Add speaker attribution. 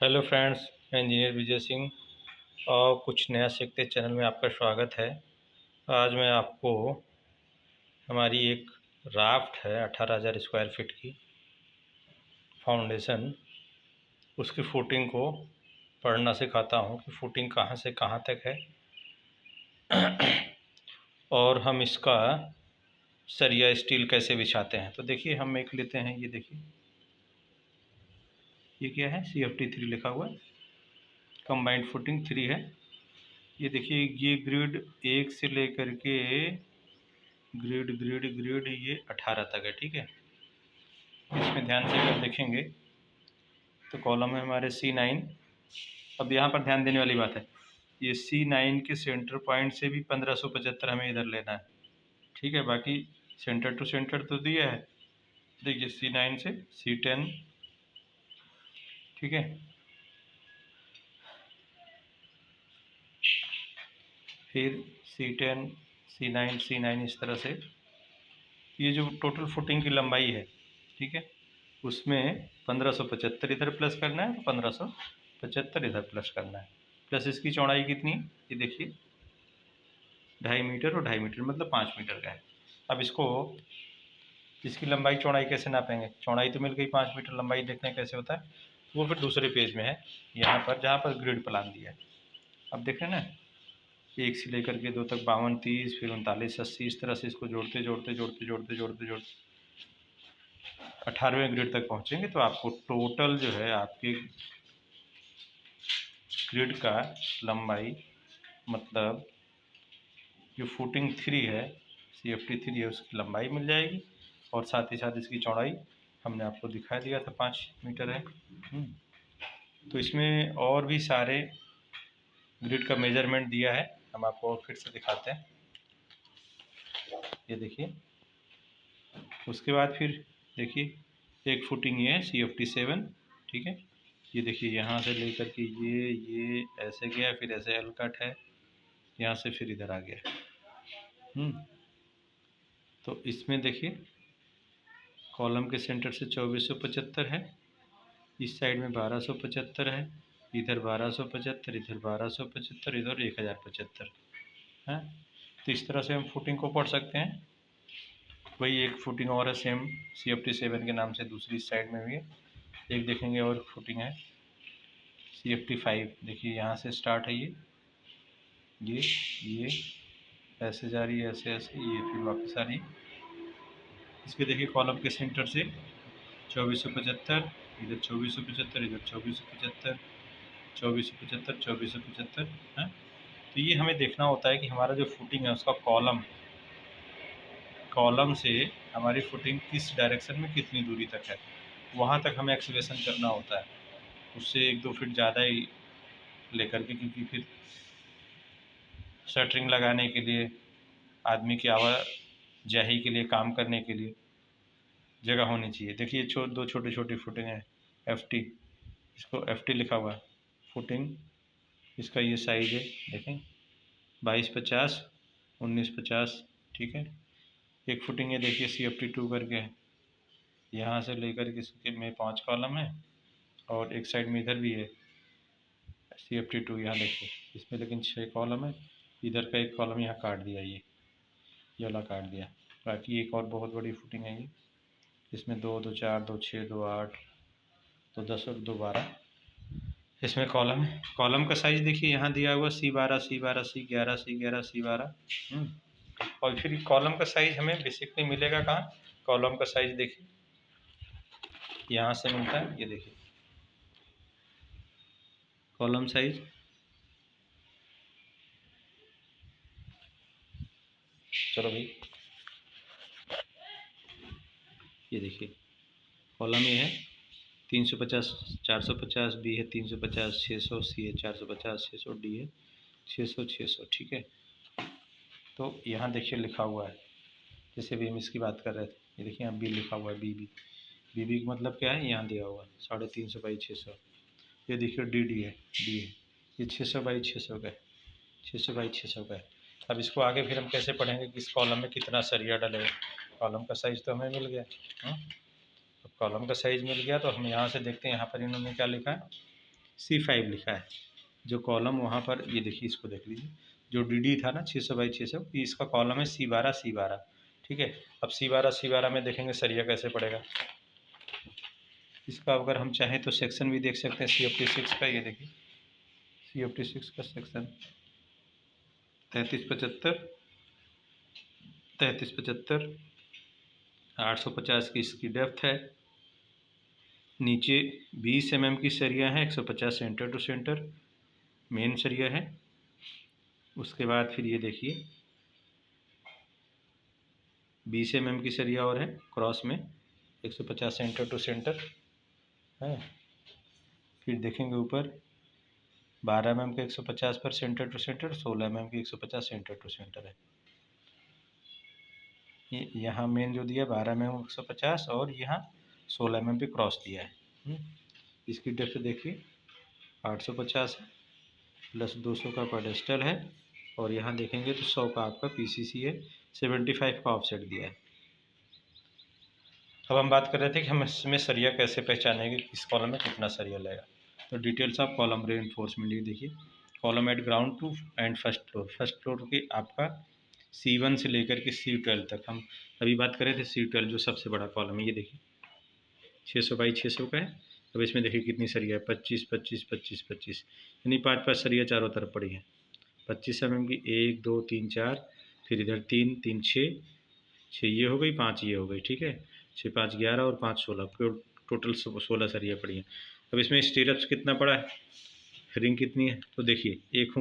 Speaker 1: Hello friends, मैं engineer Vijay Singh और कुछ नया सीखते चैनल में आपका स्वागत है। आज मैं आपको हमारी एक राफ्ट है 18,000 स्क्वायर फीट की फाउंडेशन, उसकी फुटिंग को पढ़ना सिखाता हूँ कि फुटिंग कहाँ से कहाँ तक है और हम इसका सरिया स्टील कैसे बिछाते हैं। तो देखिए, हम एक लेते हैं, ये देखिए, ये क्या है, CFT3 लिखा हुआ है, कंबाइंड फुटिंग 3 है। ये देखिए, ये ग्रिड 1 से लेकर के ग्रिड ये 18 तक है, ठीक है। इसमें ध्यान से अगर देखेंगे तो कॉलम है हमारे C9। अब यहाँ पर ध्यान देने वाली बात है, ये C9 के सेंटर पॉइंट से भी 1575 हमें इधर लेना है, ठीक है। बाकी सेंटर टू सेंटर तो दिया है, देखिए C9 से C10, ठीक है। फिर C10 C9 C9 इस तरह से ये जो टोटल फुटिंग की लंबाई है, ठीक है, उसमें 1575 इधर प्लस करना है, 1575 इधर प्लस करना है। प्लस इसकी चौड़ाई कितनी है, ये देखिए 2.5 मीटर और 2.5 मीटर मतलब 5 मीटर का है। अब इसकी लंबाई चौड़ाई कैसे नापेंगे? चौड़ाई तो मिल गई 5 मीटर, लंबाई देखते हैं कैसे होता है। वो फिर दूसरे पेज में है, यहाँ पर जहाँ पर ग्रिड प्लान दिया है। अब देख रहे हैं ना, 1 से लेकर के 2 तक 52 30 फिर 39 80 इस तरह से इसको जोड़ते जोड़ते 18वें ग्रिड तक पहुँचेंगे तो आपको टोटल जो है आपके ग्रिड का लंबाई, मतलब जो फुटिंग 3 है, CFT3 है, उसकी लंबाई मिल जाएगी और साथ ही साथ इसकी चौड़ाई हमने आपको दिखा दिया था 5 मीटर है। तो इसमें और भी सारे ग्रिड का मेजरमेंट दिया है, हम आपको और फिर से दिखाते हैं। ये देखिए, उसके बाद फिर देखिए एक फुटिंग ये है CFT7, ठीक है। ये देखिए यहाँ से लेकर के ये ऐसे गया, फिर ऐसे एल कट है, यहाँ से फिर इधर आ गया। तो इसमें देखिए कॉलम के सेंटर से 2475 है, इस साइड में 1275 है, इधर 1275, इधर 1275, इधर 1075 है। तो इस तरह से हम फुटिंग को पढ़ सकते हैं। वही एक फुटिंग और है सेम CFT7 के नाम से, दूसरी साइड में भी है। एक देखेंगे और फुटिंग है CFT5, देखिए यहाँ से स्टार्ट है, ये ऐसे जा रही है, ऐसे ऐसे, ये फिर वापस आ रही है। इसके देखिए कॉलम के सेंटर से 2475, इधर 2475, इधर 2475, 2475, 2475 है। तो ये हमें देखना होता है कि हमारा जो फुटिंग है उसका कॉलम से हमारी फुटिंग किस डायरेक्शन में कितनी दूरी तक है, वहाँ तक हमें एक्सीलेशन करना होता है। उससे 1-2 फीट ज़्यादा ही लेकर के, क्योंकि फिर शटरिंग लगाने के लिए, आदमी की आवाजाही के लिए, काम करने के लिए जगह होनी चाहिए। देखिए दो छोटी छोटी फुटिंग है FT, इसको FT लिखा हुआ है फुटिंग, इसका ये साइज है, देखें 2250 1950, ठीक है। एक फुटिंग है देखिए CFT2 करके है, यहाँ से लेकर के इसके में 5 कॉलम है और एक साइड में इधर भी है CFT2, यहाँ देखिए इसमें लेकिन 6 कॉलम है, इधर का एक कॉलम यहाँ काट दिया, ये वाला काट दिया। बाकी एक और बहुत बड़ी फुटिंग है ये, इसमें 2 2 4 2 6 2 8 2 10 और 2 12 इसमें कॉलम है। कॉलम का साइज देखिए यहाँ दिया हुआ C12 C12 C11 C11 C12। और फिर कॉलम का साइज हमें बेसिकली मिलेगा कहाँ? कॉलम का साइज देखिए यहाँ से मिलता है, ये देखिए कॉलम साइज, चलो भाई, ये देखिए कॉलम ये है 350 450, B है 350 600, C है 450 600, D है 600 600, ठीक है। तो यहाँ देखिए लिखा हुआ है, जैसे भी हम इसकी बात कर रहे थे, ये देखिए यहाँ B लिखा हुआ है, BB का मतलब क्या है, यहाँ दिया हुआ है 350 बाई 600। ये देखिए D है, ये 600 बाई 600 का है, 600 बाई 600 का है। अब इसको आगे फिर हम कैसे पढ़ेंगे कि इस कॉलम में कितना सरिया डलेगा। कॉलम का साइज़ तो हमें मिल गया। अब कॉलम का साइज़ मिल गया तो हम यहाँ से देखते हैं, यहाँ पर इन्होंने क्या लिखा है, C5 लिखा है। जो कॉलम वहाँ पर, ये देखिए, इसको देख लीजिए, जो DD था ना 600 बाई 600, इसका कॉलम है C12 ठीक है। अब C12 में देखेंगे सरिया कैसे पड़ेगा। इसका अगर हम चाहें तो सेक्शन भी देख सकते हैं CFT6 का। ये देखिए CFT6 का सेक्शन 3375, 850 की इसकी डेप्थ है। नीचे 20 mm की सरिया है, 150 सेंटर टू सेंटर मेन सरिया है। उसके बाद फिर ये देखिए 20 mm की सरिया और है क्रॉस में, 150 सेंटर टू सेंटर है। फिर देखेंगे ऊपर 12 mm के 150 पर सेंटर टू सेंटर, 16 mm की 150 सेंटर टू सेंटर है। यहाँ मेन जो दिया 12 mm 150 और यहाँ 16 mm पे क्रॉस दिया है। इसकी डेप्थ देखिए 850 है, प्लस 200 का पेडेस्टल है, और यहाँ देखेंगे तो 100 का आपका PCC है, 75 का ऑफसेट दिया है। अब हम बात कर रहे थे कि हम इसमें सरिया कैसे पहचानेंगे, किस कॉलम में कितना सरिया लगेगा। तो डिटेल्स ऑफ कॉलम रेनफोर्समेंट ये देखिए, column at ground to and first floor की आपका C1 से लेकर के C12 तक। हम अभी बात कर रहे थे C12 जो सबसे बड़ा कॉलम है। ये देखिए 600 बाई 600 का है। अब इसमें देखिए कितनी सरिया है, 25 25 25 25, यानी 5 सरिया चारों तरफ पड़ी है। 25 mm की 1 2 3 4, फिर इधर 3 3 6 ये हो गई, 5 ये हो गई, ठीक है। 6 5 11 और 5 16, टोटल 16 सरिया पड़ी है। अब इसमें स्टीरअप्स कितना पड़ा है, रिंग कितनी है, तो देखिए एक